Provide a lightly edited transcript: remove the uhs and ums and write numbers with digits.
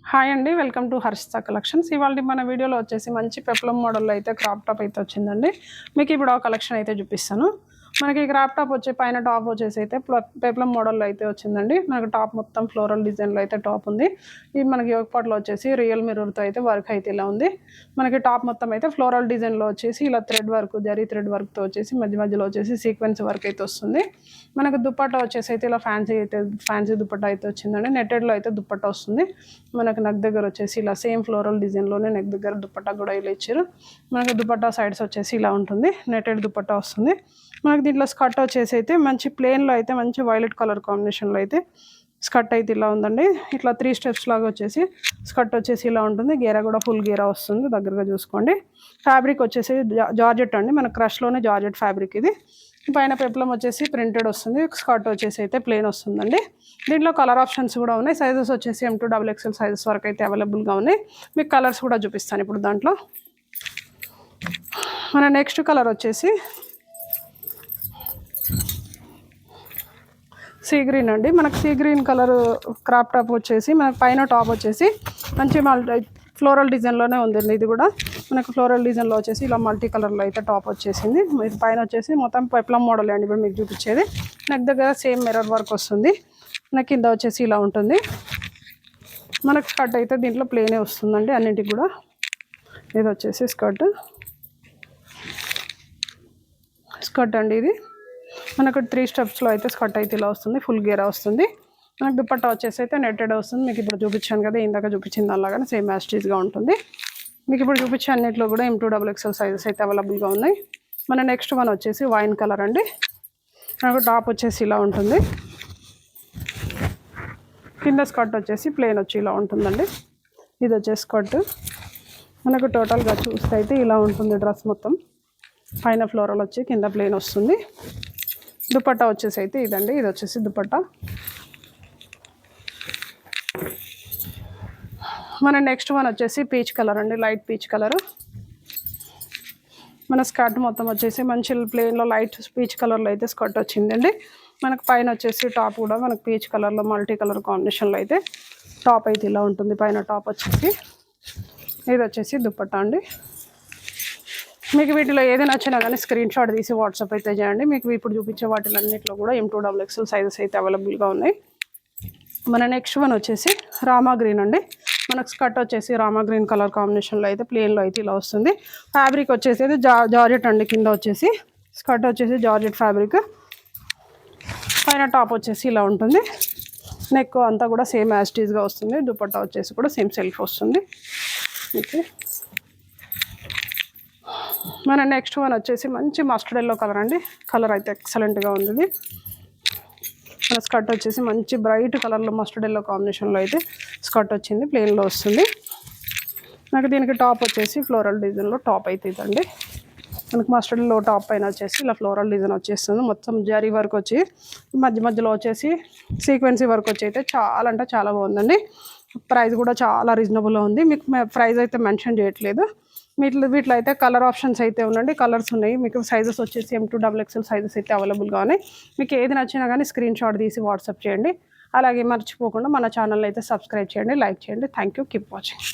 Hi అండి, welcome to Harshita collections. ఇవాళ మన వీడియోలో వచ్చేసి మంచి పెప్లం మోడల్లో అయితే క్రాప్ టాప్ అయితే వచ్చిందండి. మీకు ఇప్పుడు ఆ కలెక్షన్ అయితే చూపిస్తాను. మనకి క్రాప్ టాప్ వచ్చి పైన టాప్ వచ్చేసి అయితే పెప్లం మోడల్లో అయితే వచ్చిందండి. మనకు టాప్ మొత్తం ఫ్లోరల్ డిజైన్లో అయితే టాప్ ఉంది. ఇది మనకి యోగపాట్లో వచ్చేసి రియల్ మిర్రర్తో అయితే వర్క్ అయితే ఇలా ఉంది. మనకి టాప్ మొత్తం అయితే ఫ్లోరల్ డిజైన్లో వచ్చేసి ఇలా థ్రెడ్ వర్క్, జరీ థ్రెడ్ వర్క్తో వచ్చేసి మధ్యలో వచ్చేసి సీక్వెన్స్ వర్క్ అయితే వస్తుంది. మనకు దుపట్టా వచ్చేసి అయితే ఇలా ఫ్యాన్సీ దుపట్టా అయితే వచ్చిందండి. నెట్టెడ్లో అయితే దుపట్టా వస్తుంది. మనకు నెక్ దగ్గర వచ్చేసి ఇలా సేమ్ ఫ్లోరల్ డిజైన్లోనే నెక్ దగ్గర దుపట్టా కూడా ఇలా ఇచ్చారు. మనకు దుపట్టా సైడ్స్ వచ్చేసి ఇలా ఉంటుంది. నెట్టెడ్ దుపట్టా వస్తుంది. మనకి దీంట్లో స్కర్ట్ వచ్చేసి అయితే మంచి ప్లెయిన్లో అయితే మంచి వైలెట్ కలర్ కాంబినేషన్లో అయితే స్కర్ట్ అయితే ఇలా ఉందండి. ఇట్లా 3 స్టెప్స్ లాగా వచ్చేసి స్కర్ట్ వచ్చేసి ఇలా ఉంటుంది. గేరా కూడా ఫుల్ గేరా వస్తుంది. దగ్గరగా చూసుకోండి. ఫ్యాబ్రిక్ వచ్చేసి జార్జెట్ అండి. మన క్రష్లోనే జార్జెట్ ఫ్యాబ్రిక్ ఇది. పైన పెప్లం వచ్చేసి ప్రింటెడ్ వస్తుంది. స్కర్ట్ వచ్చేసి అయితే ప్లెయిన్ వస్తుందండి. దీంట్లో కలర్ ఆప్షన్స్ కూడా ఉన్నాయి. సైజెస్ వచ్చేసి M2 XXL సైజెస్ వరకు అయితే అవైలబుల్గా ఉన్నాయి. మీకు కలర్స్ కూడా చూపిస్తాను ఇప్పుడు దాంట్లో. మన నెక్స్ట్ కలర్ వచ్చేసి సీ గ్రీన్ అండి. మనకు sea green colour crop top వచ్చేసి మనకు పైన టాప్ వచ్చేసి మంచి ఫ్లోరల్ డిజైన్లోనే ఉందండి. ఇది కూడా మనకు ఫ్లోరల్ డిజైన్లో వచ్చేసి ఇలా మల్టీ కలర్లో అయితే టాప్ వచ్చేసింది. ఇది పైన వచ్చేసి మొత్తం పెప్లం మోడల్ అండి. ఇప్పుడు మీకు చూపించేది నెక్ దగ్గర సేమ్ మిర్రర్ వర్క్ వస్తుంది. నెక్ కింద వచ్చేసి ఇలా ఉంటుంది. మనకు స్కర్ట్ అయితే దీంట్లో ప్లేనే వస్తుందండి అన్నింటికి కూడా. ఇది వచ్చేసి స్కర్ట్ అండి. ఇది మనకు 3 స్టెప్స్లో అయితే స్కర్ట్ అయితే ఇలా వస్తుంది. ఫుల్ గేరా వస్తుంది. మనకు దుపట్టా వచ్చేసి అయితే నెట్టెడ్ వస్తుంది. మీకు ఇప్పుడు చూపించాను కదా, ఇందాక చూపించింది అలాగానే సేమ్ యాస్టీజ్గా ఉంటుంది. మీకు ఇప్పుడు చూపించే అన్నింటిలో కూడా M2 XXL సైజెస్ అయితే అవైలబుల్గా ఉన్నాయి. మన నెక్స్ట్ వన్ వచ్చేసి వైన్ కలర్ అండి. మనకు టాప్ వచ్చేసి ఇలా ఉంటుంది. కింద స్కర్ట్ వచ్చేసి ప్లెయిన్ వచ్చి ఇలా ఉంటుందండి. ఇది వచ్చేసి స్కర్ట్. మనకు టోటల్గా చూస్తే అయితే ఇలా ఉంటుంది డ్రెస్ మొత్తం. పైన ఫ్లోరల్ వచ్చి కింద ప్లెయిన్ వస్తుంది. దుపట్టా వచ్చేసి అయితే ఇదండి. ఇది వచ్చేసి దుపట్టా. మన నెక్స్ట్ వన్ వచ్చేసి పీచ్ కలర్ అండి. Light peach colour. మన స్కర్ట్ మొత్తం వచ్చేసి మంచి ప్లెయిన్లో లైట్ పీచ్ కలర్లో అయితే స్కర్ట్ వచ్చిందండి. మనకు పైన వచ్చేసి టాప్ కూడా మనకు పీచ్ కలర్లో మల్టీ కలర్ కాంబినేషన్లో అయితే టాప్ అయితే ఇలా ఉంటుంది. పైన టాప్ వచ్చేసి ఇది వచ్చేసి దుపట్టా అండి. మీకు వీటిలో ఏది నచ్చినా కానీ స్క్రీన్ షాట్ తీసి వాట్సాప్ అయితే చేయండి. మీకు ఇప్పుడు చూపించే వాటిలన్నింటిలో కూడా M2 XXL సైజెస్ అయితే అవైలబుల్గా ఉన్నాయి. మన నెక్స్ట్ వన్ వచ్చేసి రామా గ్రీన్ అండి. మనకు స్కర్ట్ వచ్చేసి రామా గ్రీన్ కలర్ కాంబినేషన్లో అయితే ప్లెయిన్లో అయితే ఇలా వస్తుంది. ఫ్యాబ్రిక్ వచ్చేసి అయితే జార్జెట్ అండి. కింద వచ్చేసి స్కర్ట్ వచ్చేసి జార్జెట్ ఫ్యాబ్రిక్. పైన టాప్ వచ్చేసి ఇలా ఉంటుంది. నెక్ అంతా కూడా సేమ్ యాస్టీజ్గా వస్తుంది. దుపట్టా వచ్చేసి కూడా సేమ్ సెల్ఫ్ వస్తుంది. ఓకే. మన నెక్స్ట్ వన్ వచ్చేసి మంచి మస్టర్డ్ ఎల్లో కలర్ అండి. కలర్ అయితే ఎక్సలెంట్గా ఉంది. మన స్కర్ట్ వచ్చేసి మంచి బ్రైట్ కలర్లో మస్టర్డ్ ఎల్లో కాంబినేషన్లో అయితే స్కర్ట్ వచ్చింది. ప్లెయిన్లో వస్తుంది. నాకు దీనికి టాప్ వచ్చేసి ఫ్లోరల్ డిజైన్లో టాప్ అయితే ఇదండి. మనకు మస్టర్డ్ ఎల్లో టాప్ పైన వచ్చేసి ఇలా ఫ్లోరల్ డిజైన్ వచ్చేస్తుంది. మొత్తం జరీ వర్క్ వచ్చి మధ్యలో వచ్చేసి సీక్వెన్సీ వర్క్ వచ్చి అయితే చాలా అంటే చాలా బాగుందండి. ప్రైస్ కూడా చాలా రీజనబుల్గా ఉంది. మీకు ప్రైస్ అయితే మెన్షన్ చేయట్లేదు. వీటిలో అయితే కలర్ ఆప్షన్స్ అయితే ఉండండి. కలర్స్ ఉన్నాయి. మీకు సైజెస్ వచ్చేసి M2 XXL సైజెస్ అయితే అవైలబుల్గా ఉన్నాయి. మీకు ఏది నచ్చినా కానీ స్క్రీన్ షాట్ తీసి వాట్సాప్ చేయండి. అలాగే మర్చిపోకుండా మన ఛానల్ అయితే సబ్స్క్రైబ్ చేయండి, లైక్ చేయండి. Thank you. Keep watching.